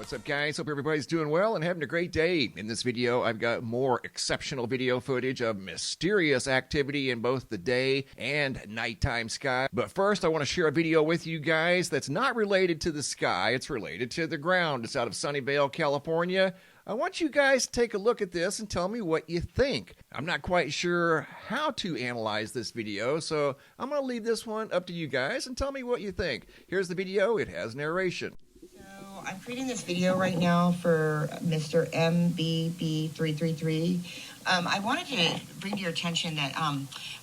What's up, guys? Hope everybody's doing well and having a great day. In this video, I've got more exceptional video footage of mysterious activity in both the day and nighttime sky. But first, I want to share a video with you guys that's not related to the sky. It's related to the ground. It's out of Sunnyvale, California. I want you guys to take a look at this and tell me what you think. I'm not quite sure how to analyze this video, so I'm going to leave this one up to you guys and tell me what you think. Here's the video. It has narration. I'm creating this video right now for Mr. MBB333. I wanted to bring to your attention that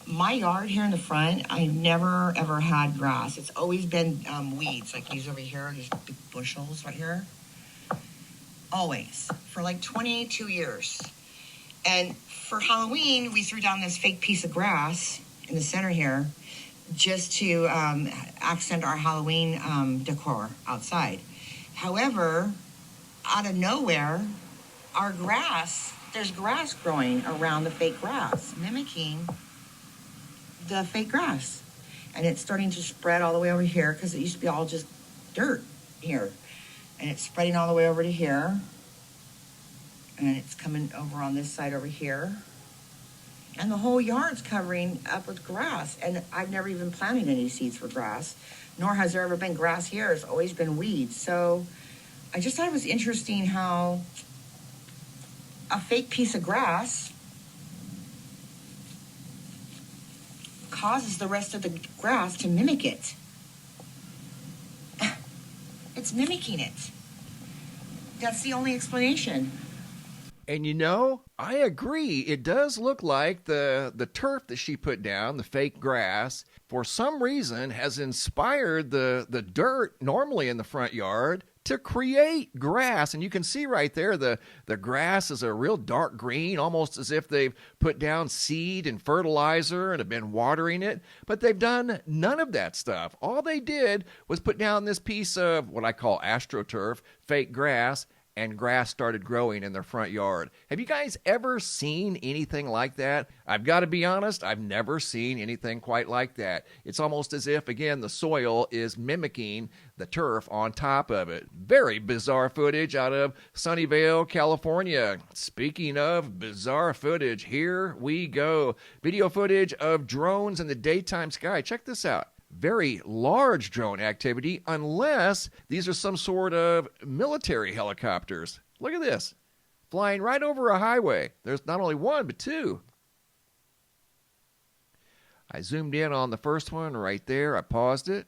my yard here in the front, I never ever had grass. It's always been weeds, like these over here, these big bushels right here. Always, for like 22 years. And for Halloween, we threw down this fake piece of grass in the center here just to accent our Halloween decor outside. However, out of nowhere, our grass, there's grass growing around the fake grass, mimicking the fake grass. And it's starting to spread all the way over here because it used to be all just dirt here. And it's spreading all the way over to here. And it's coming over on this side over here. And the whole yard's covering up with grass. And I've never even planted any seeds for grass, nor has there ever been grass here. It's always been weeds. So I just thought it was interesting how a fake piece of grass causes the rest of the grass to mimic it. It's mimicking it. That's the only explanation. And you know, I agree. It does look like the turf that she put down, the fake grass, for some reason has inspired the dirt normally in the front yard to create grass. And you can see right there the grass is a real dark green, almost as if they've put down seed and fertilizer and have been watering it. But they've done none of that stuff. All they did was put down this piece of what I call astroturf, fake grass, and grass started growing in their front yard. Have you guys ever seen anything like that? I've got to be honest, I've never seen anything quite like that. It's almost as if, again, the soil is mimicking the turf on top of it. Very bizarre footage out of Sunnyvale, California. Speaking of bizarre footage, here we go. Video footage of drones in the daytime sky. Check this out. Very large drone activity, unless these are some sort of military helicopters. Look at this, flying right over a highway. There's not only one, but two. I zoomed in on the first one right there. I paused it.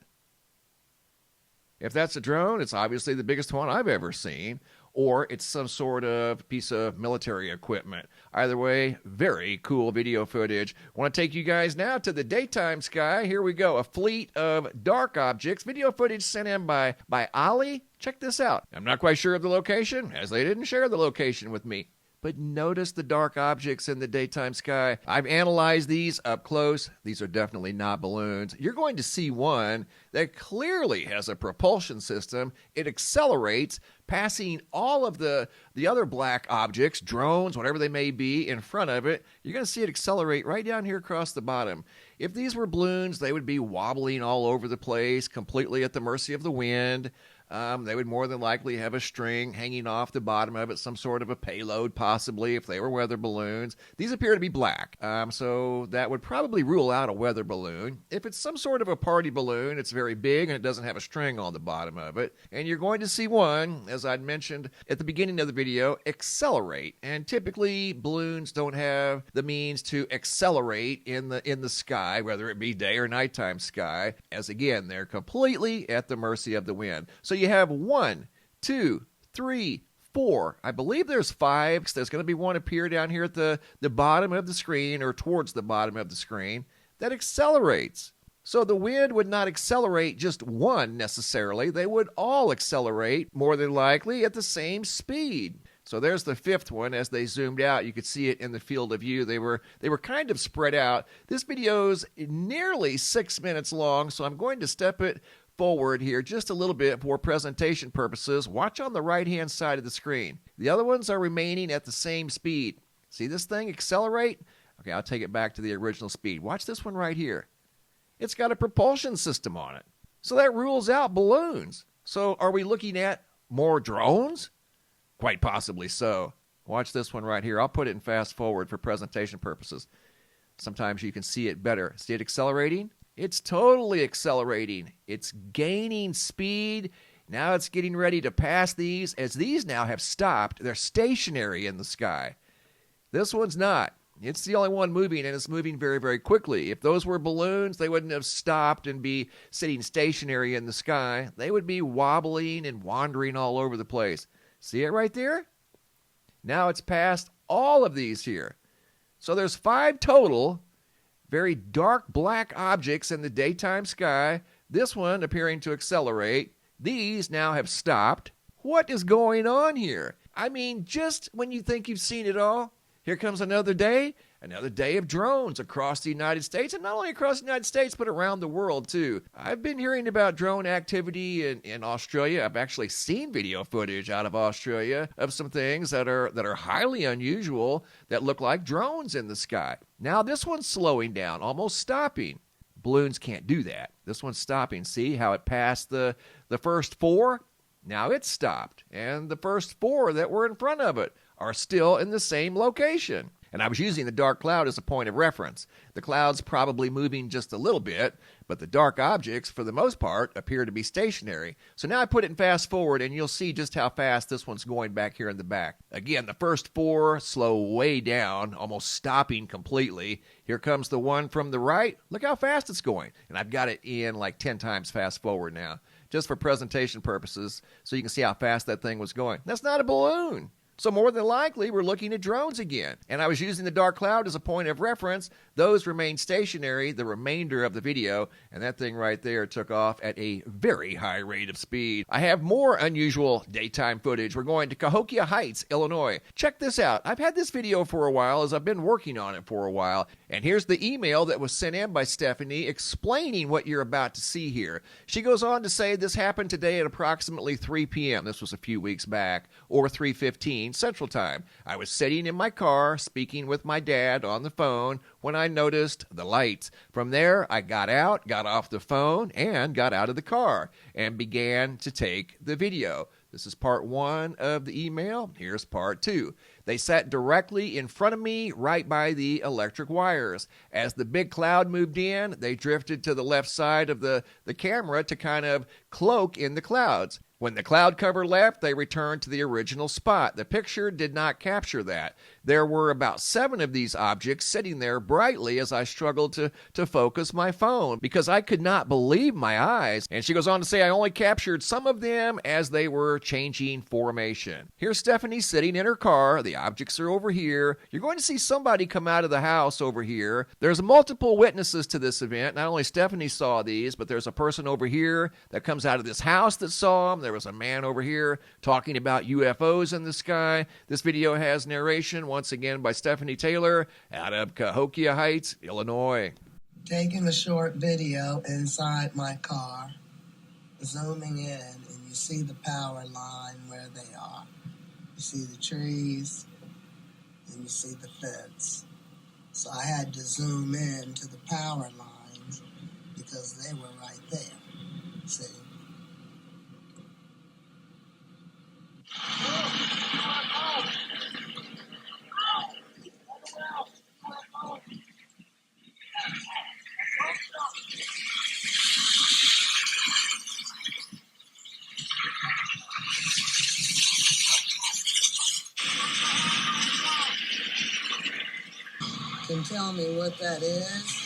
If that's a drone, it's obviously the biggest one I've ever seen, or it's some sort of piece of military equipment. Either way, very cool video footage. I want to take you guys now to the daytime sky. Here we go. A fleet of dark objects. Video footage sent in by Ali. Check this out. I'm not quite sure of the location, as they didn't share the location with me. But notice the dark objects in the daytime sky. I've analyzed these up close. These are definitely not balloons. You're going to see one that clearly has a propulsion system. It accelerates, passing all of the other black objects, drones, whatever they may be, in front of it. You're going to see it accelerate right down here across the bottom. If these were balloons, they would be wobbling all over the place, completely at the mercy of the wind. They would more than likely have a string hanging off the bottom of it, some sort of a payload possibly if they were weather balloons. These appear to be black, so that would probably rule out a weather balloon. If it's some sort of a party balloon, it's very big and it doesn't have a string on the bottom of it. And you're going to see one, as I'd mentioned at the beginning of the video, accelerate. And typically balloons don't have the means to accelerate in the sky, whether it be day or nighttime sky, as again, they're completely at the mercy of the wind. So you have 1, 2, 3, 4. I believe there's 5. There's going to be one appear down here at the bottom of the screen, or towards the bottom of the screen, that accelerates. So the wind would not accelerate just one necessarily. They would all accelerate, more than likely, at the same speed. So there's the 5th one. As they zoomed out, you could see it in the field of view. They were kind of spread out. This video's nearly 6 minutes long, so I'm going to step it forward here just a little bit for presentation purposes. Watch on the right-hand side of the screen. The other ones are remaining at the same speed. See this thing accelerate? Okay, I'll take it back to the original speed. Watch this one right here. It's got a propulsion system on it. So that rules out balloons. So are we looking at More drones? Quite possibly so. Watch this one right here. I'll put it in fast forward for presentation purposes. Sometimes you can see it better. See it accelerating? It's totally accelerating. It's gaining speed. Now it's getting ready to pass these. As these now have stopped, they're stationary in the sky. This one's not. It's the only one moving, and it's moving very, very quickly. If those were balloons, they wouldn't have stopped and be sitting stationary in the sky. They would be wobbling and wandering all over the place. See it right there? Now it's past all of these here. So there's 5 total very dark black objects in the daytime sky. This one appearing to accelerate. These now have stopped. What is going on here? I mean, just when you think you've seen it all, here comes another day of drones across the United States, and not only across the United States, but around the world, too. I've been hearing about drone activity in Australia. I've actually seen video footage out of Australia of some things that are highly unusual that look like drones in the sky. Now, this one's slowing down, almost stopping. Balloons can't do that. This one's stopping. See how it passed the first 4? Now it's stopped, and the first 4 that were in front of it are still in the same location. And I was using the dark cloud as a point of reference. The cloud's probably moving just a little bit, but the dark objects, for the most part, appear to be stationary. So now I put it in fast forward, and you'll see just how fast this one's going back here in the back. Again, the first 4 slow way down, almost stopping completely. Here comes the one from the right. Look how fast it's going. And I've got it in like 10 times fast forward now, just for presentation purposes, so you can see how fast that thing was going. That's not a balloon. So more than likely, we're looking at drones again. And I was using the dark cloud as a point of reference. Those remain stationary the remainder of the video, and that thing right there took off at a very high rate of speed. I have more unusual daytime footage. We're going to Cahokia Heights, Illinois. Check this out. I've had this video for a while as I've been working on it for a while. And here's the email that was sent in by Stephanie explaining what you're about to see here. She goes on to say this happened today at approximately 3 p.m. This was a few weeks back, or 3:15 Central Time. I was sitting in my car speaking with my dad on the phone when I noticed the lights. From there, I got out, got off the phone, and got out of the car and began to take the video. This is part 1 of the email. Here's part 2. They sat directly in front of me, right by the electric wires. As the big cloud moved in, they drifted to the left side of the camera to kind of cloak in the clouds. When the cloud cover left, they returned to the original spot. The picture did not capture that. There were about 7 of these objects sitting there brightly as I struggled to focus my phone because I could not believe my eyes. And she goes on to say, I only captured some of them as they were changing formation. Here's Stephanie sitting in her car. The objects are over here. You're going to see somebody come out of the house over here. There's multiple witnesses to this event. Not only Stephanie saw these, but there's a person over here that comes out of this house that saw them. There was a man over here talking about UFOs in the sky. This video has narration, once again, by Stephanie Taylor out of Cahokia Heights, Illinois. Taking a short video inside my car, zooming in, and you see the power line where they are. You see the trees, and you see the fence. So I had to zoom in to the power lines because they were right there. See? Can tell me what that is?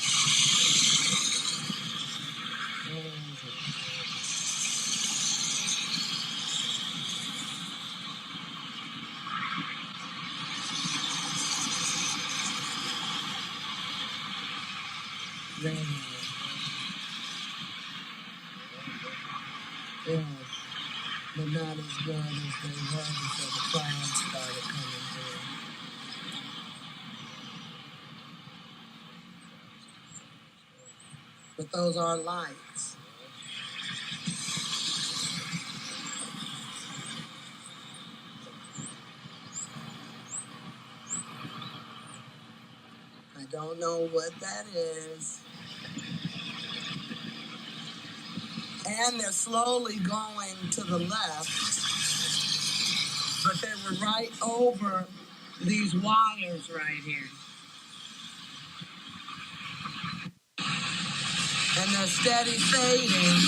Yeah, but not as good as they were before the clouds started coming through. But those are lights. I don't know what that is. And they're slowly going to the left, but they were right over these wires right here. And they're steady fading.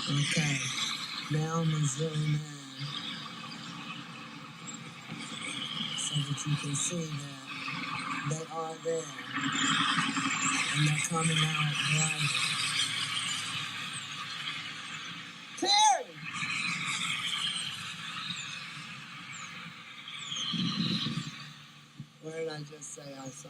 Okay, now I'm gonna zoom in so that you can see that they are there. And they're coming out brighter. Terry! What did I just say I saw?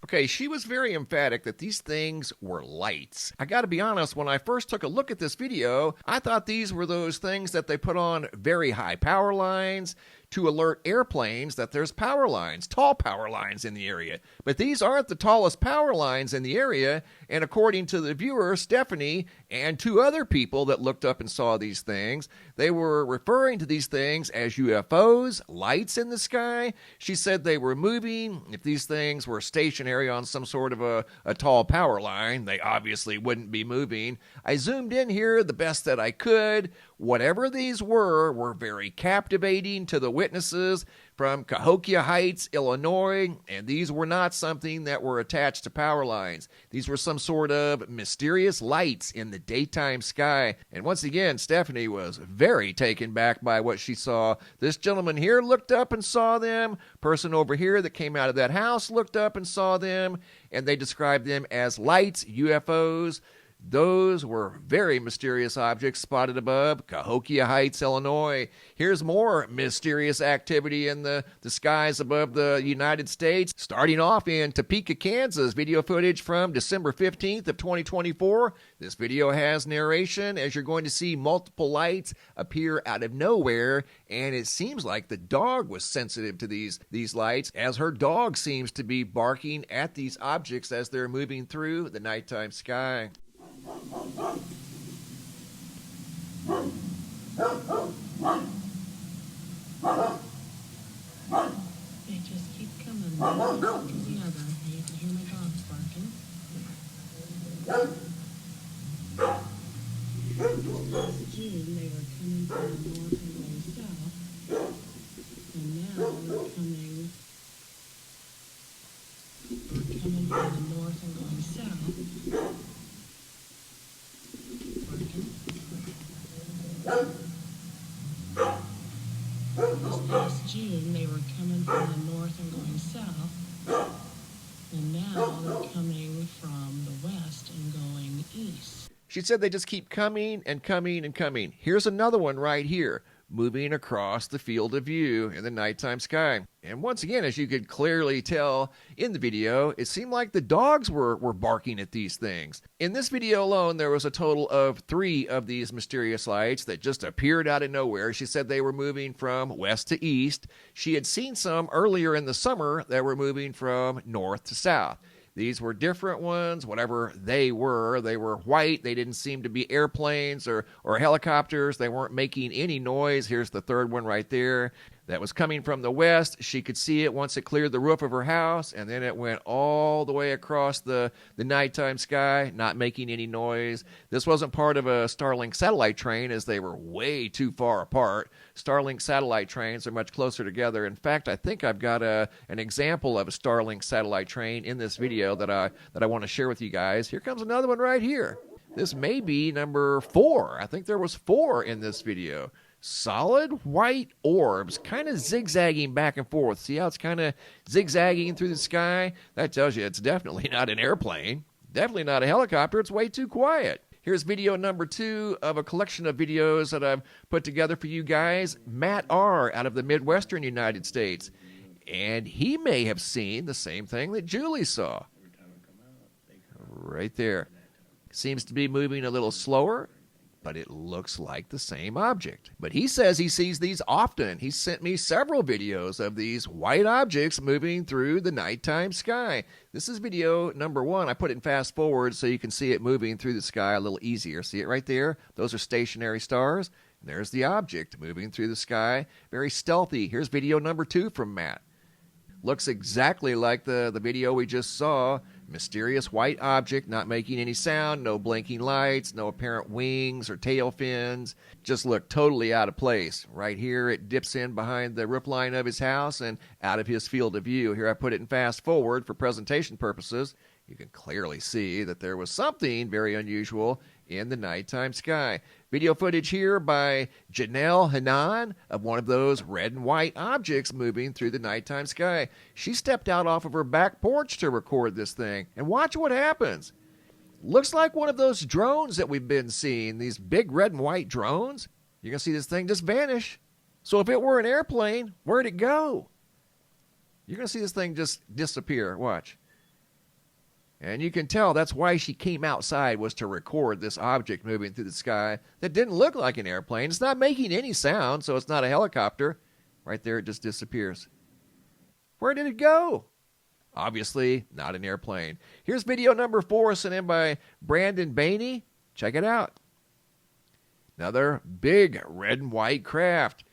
Okay, she was very emphatic that these things were lights. I gotta be honest, when I first took a look at this video, I thought these were those things that they put on very high power lines to alert airplanes that there's power lines, tall power lines in the area. But these aren't the tallest power lines in the area, and according to the viewer, Stephanie, and two other people that looked up and saw these things, they were referring to these things as UFOs, lights in the sky. She said they were moving. If these things were stationary on some sort of a tall power line, they obviously wouldn't be moving. I zoomed in here the best that I could. Whatever these were very captivating to the witnesses from Cahokia Heights, Illinois, and these were not something that were attached to power lines. These were some sort of mysterious lights in the daytime sky. And once again, Stephanie was very taken back by what she saw. This gentleman here looked up and saw them. Person over here that came out of that house looked up and saw them, and they described them as lights, UFOs. Those were very mysterious objects spotted above Cahokia Heights, Illinois. Here's more mysterious activity in the skies above the United States. Starting off in Topeka, Kansas, video footage from December 15th of 2024. This video has narration as you're going to see multiple lights appear out of nowhere, and it seems like the dog was sensitive to these lights, as her dog seems to be barking at these objects as they're moving through the nighttime sky. They just keep coming one after the other. You can hear my dogs barking. Last June, they were coming from the north and going south, and now they're coming from the north and going south. This past June, they were coming from the north and going south, and now they're coming from the west and going east. She said they just keep coming and coming and coming. Here's another one right here, moving across the field of view in the nighttime sky. And once again, as you could clearly tell in the video, it seemed like the dogs were barking at these things. In this video alone, there was a total of 3 of these mysterious lights that just appeared out of nowhere. She said they were moving from west to east. She had seen some earlier in the summer that were moving from north to south. These were different ones, whatever they were. They were white. They didn't seem to be airplanes or helicopters. They weren't making any noise. Here's the third one right there. That was coming from the west. She could see it once it cleared the roof of her house, and then it went all the way across the nighttime sky, not making any noise. This wasn't part of a Starlink satellite train, as they were way too far apart. Starlink satellite trains are much closer together. In fact, I think I've got an example of a Starlink satellite train in this video that I want to share with you guys. Here comes another one right here. This may be number 4. I think there was 4 in this video. Solid white orbs, kind of zigzagging back and forth. See how it's kind of zigzagging through the sky? That tells you it's definitely not an airplane. Definitely not a helicopter. It's way too quiet. Here's video number 2 of a collection of videos that I've put together for you guys. Matt R. out of the Midwestern United States. And he may have seen the same thing that Julie saw. Right there. Seems to be moving a little slower, but it looks like the same object. But he says he sees these often. He sent me several videos of these white objects moving through the nighttime sky. This is video number 1. I put it in fast forward so you can see it moving through the sky a little easier. See it right there? Those are stationary stars. And there's the object moving through the sky. Very stealthy. Here's video number 2 from Matt. Looks exactly like the video we just saw. mysterious white object, not making any sound, no blinking lights, no apparent wings or tail fins. Just looked totally out of place. Right here, it dips in behind the roof line of his house and out of his field of view. Here I put it in fast forward for presentation purposes. You can clearly see that there was something very unusual in the nighttime sky. Video footage here by Janelle Hanan of one of those red and white objects moving through the nighttime sky. She stepped out off of her back porch to record this thing, and watch what happens. Looks like one of those drones that we've been seeing, these big red and white drones. You're going to see this thing just vanish. So if it were an airplane, where'd it go? You're going to see this thing just disappear. Watch. And you can tell that's why she came outside, was to record this object moving through the sky that didn't look like an airplane. It's not making any sound, so it's not a helicopter. Right there, it just disappears. Where did it go? Obviously, not an airplane. Here's video number 4 sent in by Brandon Bainey. Check it out. Another big red and white craft.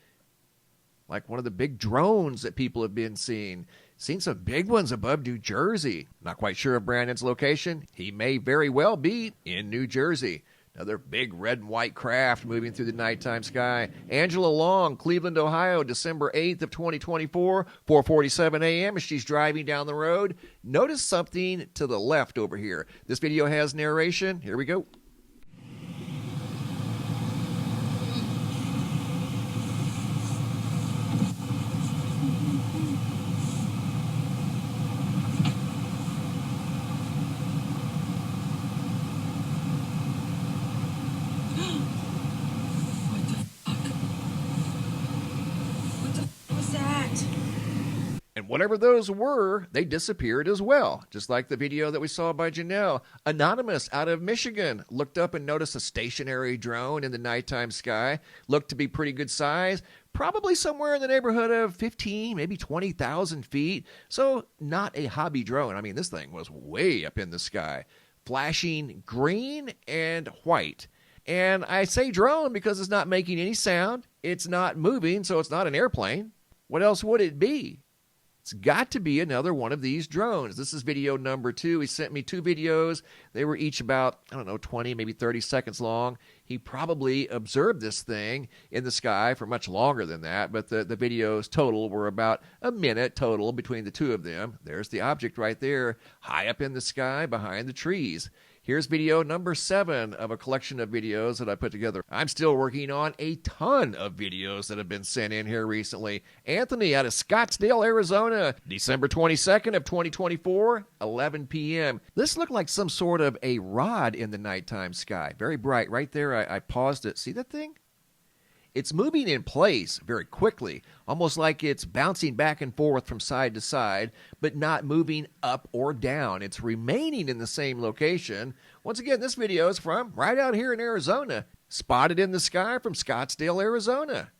Like one of the big drones that people have been seeing. Seen some big ones above New Jersey. Not quite sure of Brandon's location. He may very well be in New Jersey. Another big red and white craft moving through the nighttime sky. Angela Long, Cleveland, Ohio, December 8th of 2024, 4:47 a.m. as she's driving down the road. Notice something to the left over here. This video has narration. Here we go. And whatever those were, they disappeared as well. Just like the video that we saw by Janelle. Anonymous out of Michigan looked up and noticed a stationary drone in the nighttime sky. Looked to be pretty good size. Probably somewhere in the neighborhood of 15, maybe 20,000 feet. So not a hobby drone. I mean, this thing was way up in the sky. Flashing green and white. And I say drone because it's not making any sound. It's not moving, so it's not an airplane. What else would it be? It's got to be another one of these drones. This is video number 2. He sent me 2 videos. They were each about, 20, maybe 30 seconds long. He probably observed this thing in the sky for much longer than that, but the videos total were about a minute total between the 2 of them. There's the object right there, high up in the sky behind the trees. Here's video number 7 of a collection of videos that I put together. I'm still working on a ton of videos that have been sent in here recently. Anthony out of Scottsdale, Arizona, December 22nd of 2024, 11 p.m. This looked like some sort of a rod in the nighttime sky. Very bright. Right there, I paused it. See that thing? It's moving in place very quickly, almost like it's bouncing back and forth from side to side, but not moving up or down. It's remaining in the same location. Once again, this video is from right out here in Arizona, spotted in the sky from Scottsdale, Arizona.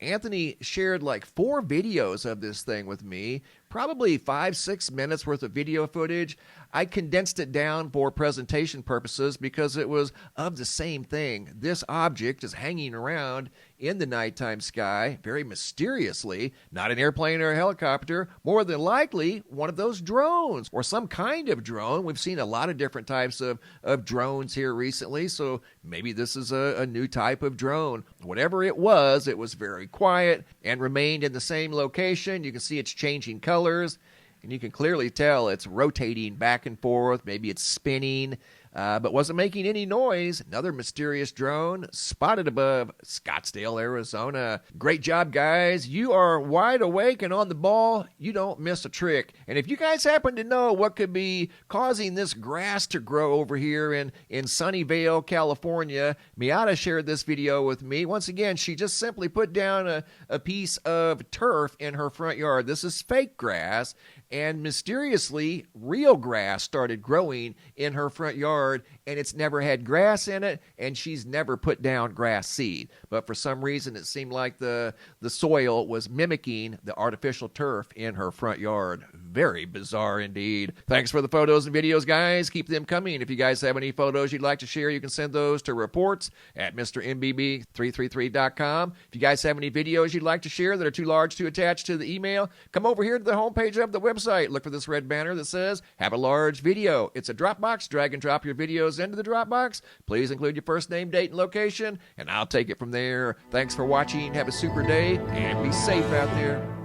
Anthony shared like 4 videos of this thing with me, probably 5-6 minutes worth of video footage. I condensed it down for presentation purposes because it was of the same thing. This object is hanging around in the nighttime sky very mysteriously, not an airplane or a helicopter, more than likely one of those drones or some kind of drone. We've seen a lot of different types of drones here recently, so maybe this is a new type of drone. Whatever it was very quiet and remained in the same location. You can see it's changing colors, and you can clearly tell it's rotating back and forth. Maybe it's spinning, but wasn't making any noise. Another mysterious drone spotted above Scottsdale, Arizona. Great job, guys. You are wide awake and on the ball. You don't miss a trick. And if you guys happen to know what could be causing this grass to grow over here in Sunnyvale, California, Miata shared this video with me. Once again, she just simply put down a piece of turf in her front yard. This is fake grass. And mysteriously, real grass started growing in her front yard, and it's never had grass in it, and she's never put down grass seed. But for some reason, it seemed like the soil was mimicking the artificial turf in her front yard. Very bizarre indeed. Thanks for the photos and videos, guys. Keep them coming. If you guys have any photos you'd like to share, you can send those to reports at mrmbb333.com. If you guys have any videos you'd like to share that are too large to attach to the email, come over here to the homepage of the website. Look for this red banner that says, have a large video. It's a Dropbox. Drag and drop your videos into the Dropbox. Please include your first name, date, and location, and I'll take it from there. Thanks for watching. Have a super day, and be safe out there.